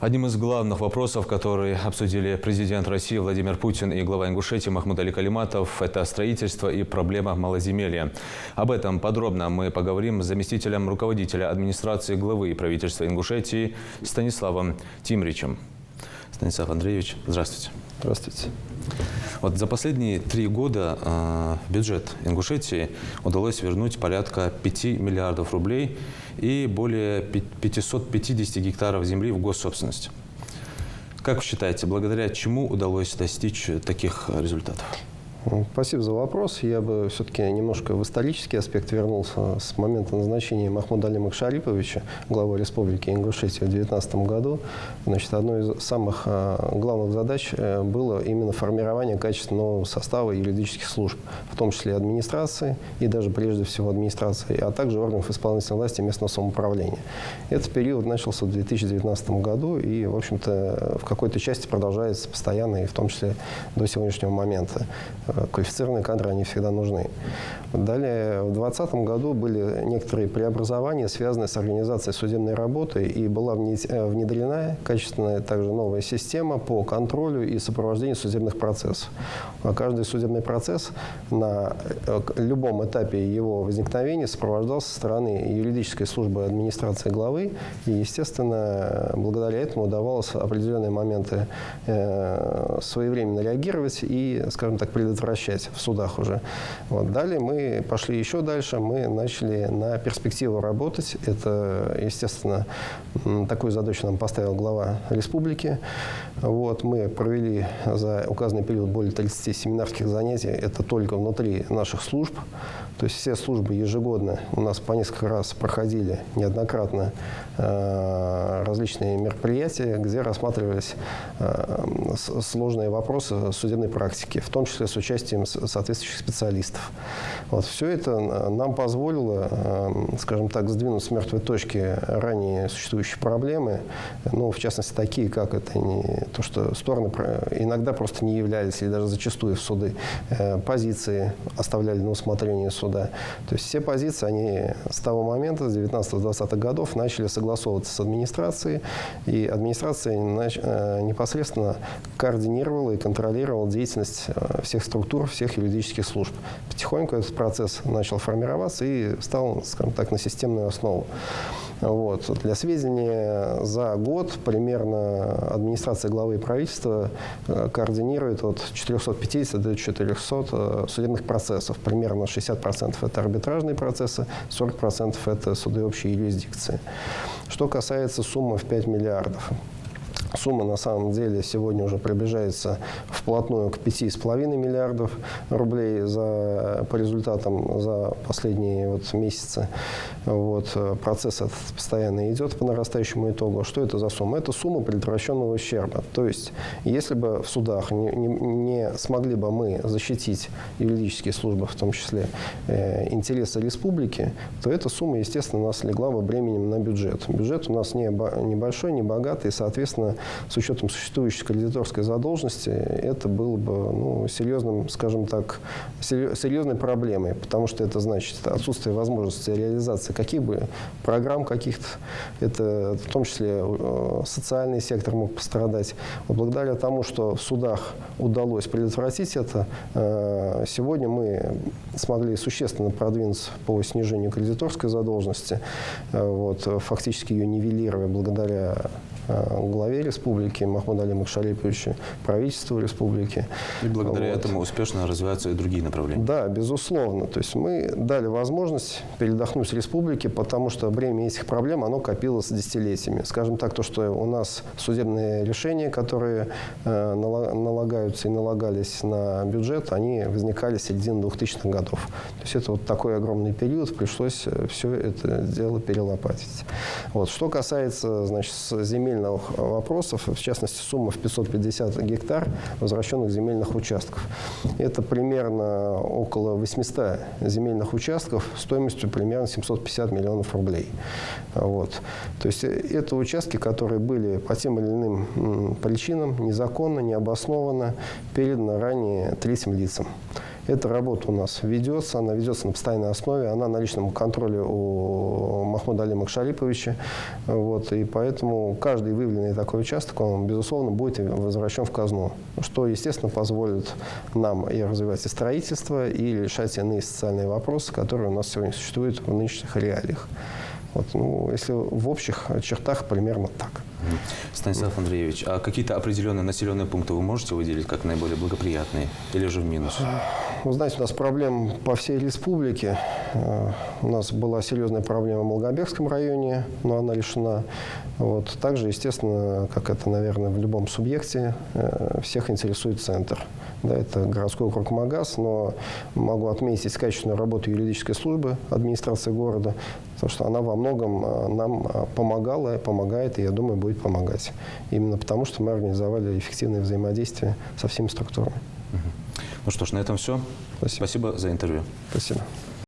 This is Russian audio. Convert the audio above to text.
Одним из главных вопросов, которые обсудили президент России Владимир Путин и глава Ингушетии Махмуд-Али Калиматов, это строительство и проблема малоземелья. Об этом подробно мы поговорим с заместителем руководителя администрации главы правительства Ингушетии Станиславом Тимричем. Станислав Андреевич, здравствуйте. Здравствуйте. Вот за последние 3 года в бюджет Ингушетии удалось вернуть порядка 5 миллиардов рублей и более 550 гектаров земли в госсобственность. Как вы считаете, благодаря чему удалось достичь таких результатов? Спасибо за вопрос. Я бы все-таки немножко в исторический аспект вернулся с момента назначения Махмуда-Али Макшариповича главой Республики Ингушетия в 2019 году. Значит, одной из самых главных задач было именно формирование качественного состава юридических служб, в том числе администрации и даже прежде всего администрации, а также органов исполнительной власти и местного самоуправления. Этот период начался в 2019 году и, в общем-то, в какой-то части продолжается постоянно и в том числе до сегодняшнего момента. Квалифицированные кадры, они всегда нужны. Далее, в 2020 году были некоторые преобразования, связанные с организацией судебной работы, и была внедрена качественная также новая система по контролю и сопровождению судебных процессов. Каждый судебный процесс на любом этапе его возникновения сопровождался со стороны юридической службы администрации главы, и, естественно, благодаря этому удавалось в определенные моменты своевременно реагировать и, скажем так, предотвращать в судах уже. Вот. Далее мы пошли еще дальше, мы начали на перспективу работать. Это, естественно, такую задачу нам поставил глава республики. Вот. Мы провели за указанный период более 30 семинарских занятий. Это только внутри наших служб. То есть все службы ежегодно у нас по несколько раз проходили неоднократно различные мероприятия, где рассматривались сложные вопросы судебной практики, в том числе с участием соответствующих специалистов. Вот. Все это нам позволило, скажем так, сдвинуть с мертвой точки ранее существующие проблемы, ну, в частности, такие, как это то, что стороны иногда просто не являлись, или даже зачастую в суды позиции оставляли на усмотрение суда. То есть все позиции, они с того момента, с 19-20-х годов, начали согласовываться с администрацией, и администрация непосредственно координировала и контролировала деятельность всех структур, всех юридических служб. Потихоньку этот процесс начал формироваться и стал, скажем так, на системную основу. Вот. Для сведения, за год примерно администрация главы и правительства координирует от 450 до 400 судебных процессов. Примерно 60% это арбитражные процессы, 40% это суды общей юрисдикции. Что касается суммы в 5 миллиардов. Сумма, на самом деле, сегодня уже приближается вплотную к 5,5 миллиардов рублей по результатам за последние месяцы. Вот. Процесс этот постоянно идет по нарастающему итогу. Что это за сумма? Это сумма предотвращенного ущерба. То есть, если бы в судах не смогли бы мы защитить юридические службы, в том числе интересы республики, то эта сумма, естественно, у нас легла бы бременем на бюджет. Бюджет у нас небольшой, не богатый, и, соответственно, с учетом существующей кредиторской задолженности, это было бы серьезным, скажем так, серьезной проблемой, потому что это значит отсутствие возможности реализации каких бы программ каких-то, это в том числе социальный сектор мог пострадать. Вот благодаря тому, что в судах удалось предотвратить это, сегодня мы смогли существенно продвинуться по снижению кредиторской задолженности, вот, фактически ее нивелируя благодаря главе республики Махмуду-Али Макшариповичу, правительству республики. И благодаря этому успешно развиваются и другие направления. Да, безусловно. То есть мы дали возможность передохнуть республике, потому что бремя этих проблем, оно копилось десятилетиями. Скажем так, то, что у нас судебные решения, которые налагаются и налагались на бюджет, они возникали с середины 2000-х годов. То есть это вот такой огромный период, пришлось все это дело перелопатить. Вот. Что касается, значит, земельных вопросов, в частности, сумма в 550 гектар возвращенных земельных участков. Это примерно около 800 земельных участков стоимостью примерно 750 50 миллионов рублей. Вот. То есть это участки, которые были по тем или иным причинам незаконно, необоснованно переданы ранее третьим лицам. Эта работа у нас ведется, она ведется на постоянной основе, она на личном контроле у Махмуда Али Макшариповича. Вот, и поэтому каждый выявленный такой участок, он, безусловно, будет возвращен в казну, что, естественно, позволит нам и развивать и строительство, и решать иные социальные вопросы, которые у нас сегодня существуют в нынешних реалиях. Вот, ну, если в общих чертах примерно так. Станислав Андреевич, а какие-то определенные населенные пункты вы можете выделить как наиболее благоприятные или же в минус? Вы знаете, у нас проблем по всей республике. У нас была серьезная проблема в Малгобекском районе, но она решена. Вот. Также, естественно, как это, наверное, в любом субъекте, всех интересует центр. Да, это городской округ Магаз, но могу отметить качественную работу юридической службы администрации города, потому что она во многом нам помогала, помогает и, я думаю, будет помогать. Именно потому, что мы организовали эффективное взаимодействие со всеми структурами. Ну что ж, на этом все. Спасибо. Спасибо за интервью. Спасибо.